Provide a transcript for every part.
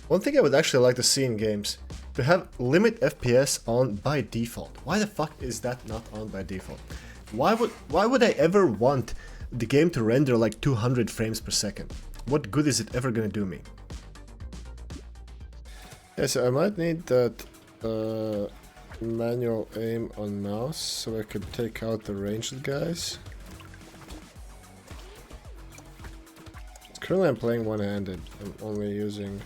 One thing I would actually like to see in games, to have limit FPS on by default. Why the fuck is that not on by default? Why would I ever want the game to render like 200 frames per second? What good is it ever gonna do me? Yeah, so I might need that manual aim on mouse so I could take out the ranged guys. Currently I'm playing one-handed. I'm only using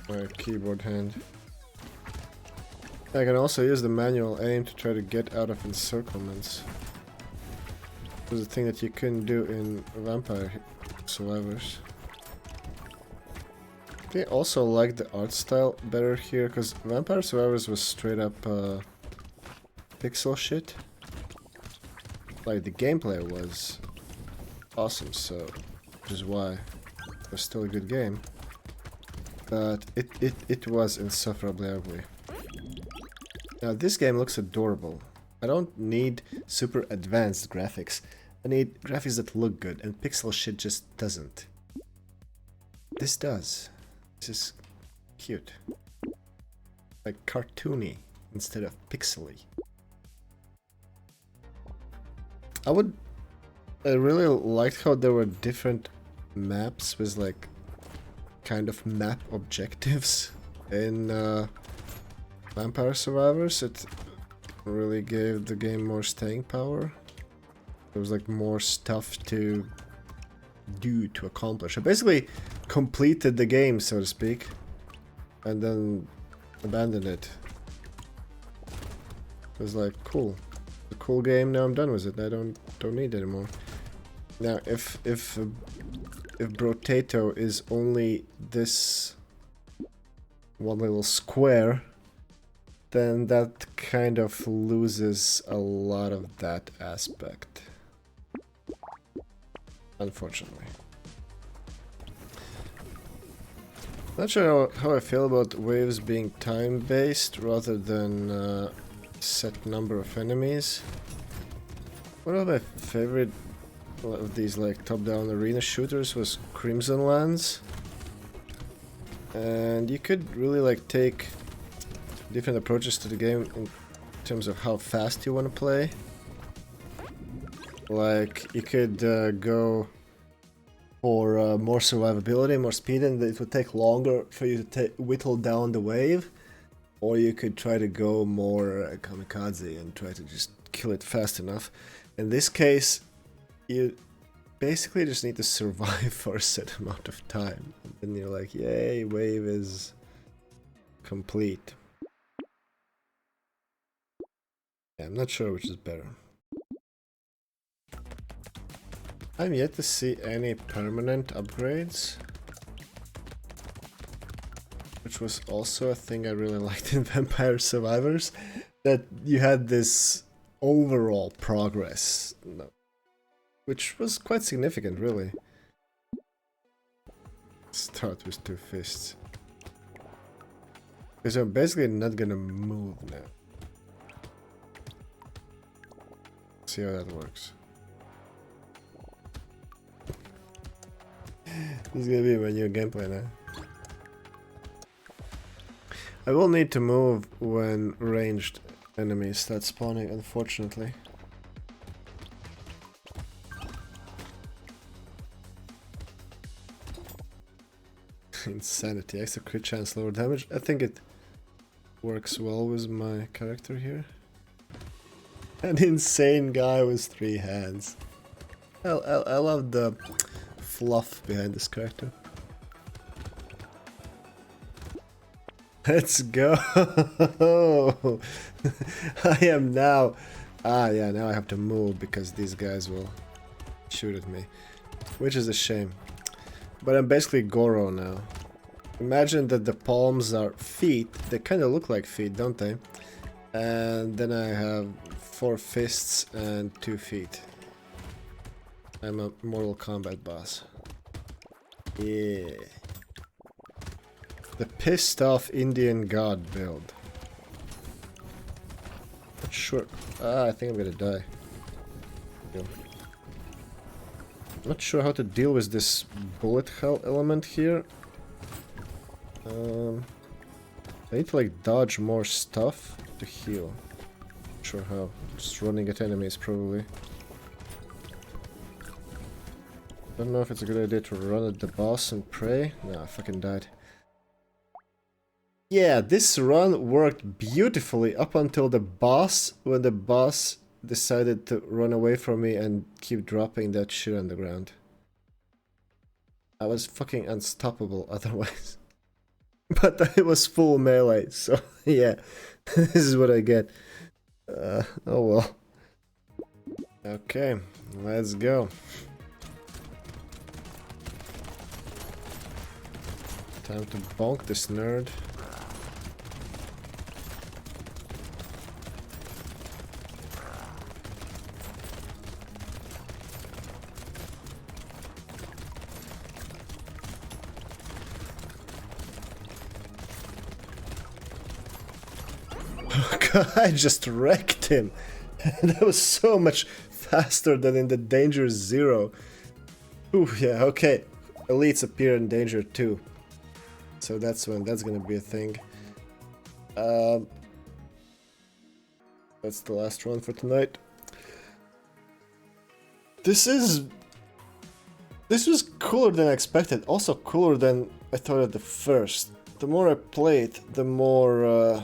my keyboard hand. I can also use the manual aim to try to get out of encirclements. It was a thing that you couldn't do in Vampire Survivors. I also like the art style better here, because Vampire Survivors was straight up pixel shit. Like, the gameplay was awesome, so which is why it was still a good game. But it was insufferably ugly. Now this game looks adorable. I don't need super advanced graphics. I need graphics that look good, and pixel shit just doesn't. This does. This is cute. Like cartoony instead of pixely. I really liked how there were different maps with like kind of map objectives in Vampire Survivors. It really gave the game more staying power. There was like more stuff to do, to accomplish. I basically completed the game, so to speak, and then abandoned it. It was like, cool. It's a cool game, now I'm done with it. I don't need it anymore. Now, if Brotato is only this one little square, then that kind of loses a lot of that aspect. Unfortunately. Not sure how I feel about waves being time-based rather than set number of enemies. One of my favorite of these like top-down arena shooters was Crimsonlands, and you could really like take different approaches to the game in terms of how fast you want to play. Like you could go for more survivability, more speed, and it would take longer for you to whittle down the wave, or you could try to go more kamikaze and try to just kill it fast enough. In this case, you basically just need to survive for a set amount of time. And then you're like, yay, wave is complete. Yeah, I'm not sure which is better. I'm yet to see any permanent upgrades, which was also a thing I really liked in Vampire Survivors, that you had this overall progress, which was quite significant, really. Start with 2 fists. Because I'm basically not gonna move now. See how that works. This is gonna be my new gameplay now. I will need to move when ranged enemies start spawning, unfortunately. Insanity, extra crit chance, lower damage. I think it works well with my character here. An insane guy with 3 hands. I love the fluff behind this character. Let's go! I am now... Ah, yeah, now I have to move because these guys will shoot at me. Which is a shame. But I'm basically Goro now. Imagine that the palms are feet. They kind of look like feet, don't they? And then I have 4 fists and 2 feet. I'm a Mortal Kombat boss. Yeah. The pissed off Indian god build. Not sure. I think I'm gonna die. Not sure how to deal with this bullet hell element here. I need to like dodge more stuff to heal. Not sure how. Just running at enemies probably. Don't know if it's a good idea to run at the boss and pray. Nah, I fucking died. Yeah, this run worked beautifully up until the boss, when the boss decided to run away from me and keep dropping that shit on the ground. I was fucking unstoppable otherwise. But it was full melee, so yeah, this is what I get. Oh well. Okay, let's go. Time to bonk this nerd. I just wrecked him. That was so much faster than in the Danger Zero. Ooh, yeah, okay. Elites appear in Danger 2. So that's when that's gonna be a thing. That's the last one for tonight. This was cooler than I expected. Also cooler than I thought at the first. The more I played, the more...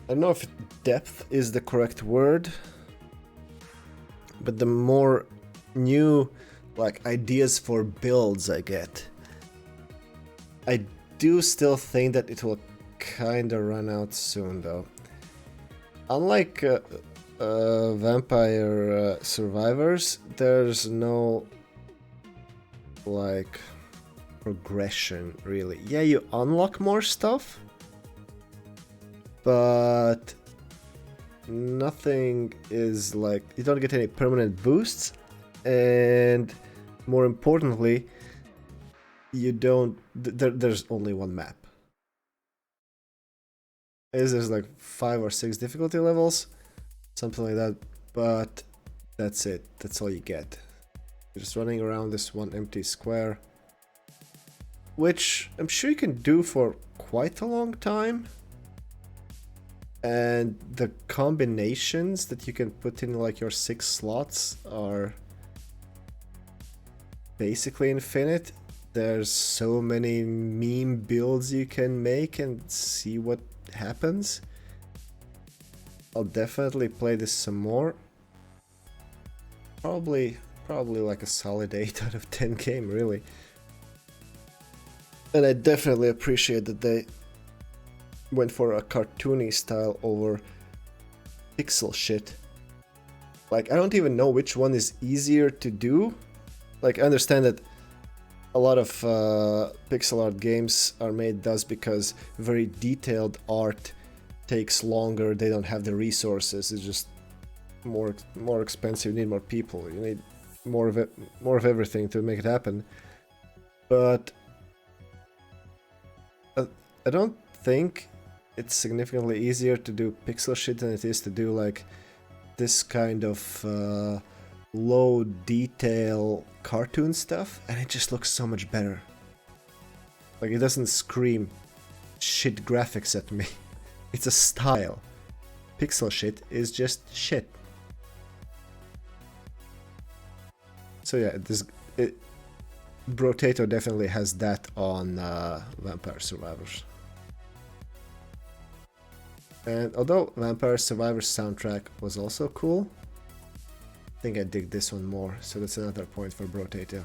I don't know if depth is the correct word, but the more new like ideas for builds I get. I do still think that it will kinda run out soon though. Unlike Vampire Survivors, there's no like progression really. Yeah, you unlock more stuff, but nothing is like, you don't get any permanent boosts, and more importantly, you don't, there's only one map. There's like 5 or 6 difficulty levels, something like that, but that's it, that's all you get. You're just running around this one empty square, which I'm sure you can do for quite a long time. And the combinations that you can put in like your 6 slots are basically infinite. There's so many meme builds you can make and see what happens. I'll definitely play this some more. Probably like a solid 8 out of 10 game, really. And I definitely appreciate that they went for a cartoony style over pixel shit. Like, I don't even know which one is easier to do. Like, I understand that a lot of pixel art games are made thus because very detailed art takes longer, they don't have the resources, it's just more expensive, you need more people, you need more of everything to make it happen. But I don't think it's significantly easier to do pixel shit than it is to do like this kind of low detail cartoon stuff, and it just looks so much better. Like, it doesn't scream shit graphics at me. It's a style. Pixel shit is just shit. So yeah, Brotato definitely has that on Vampire Survivors. And although Vampire Survivors soundtrack was also cool, I think I dig this one more, so that's another point for Brotato.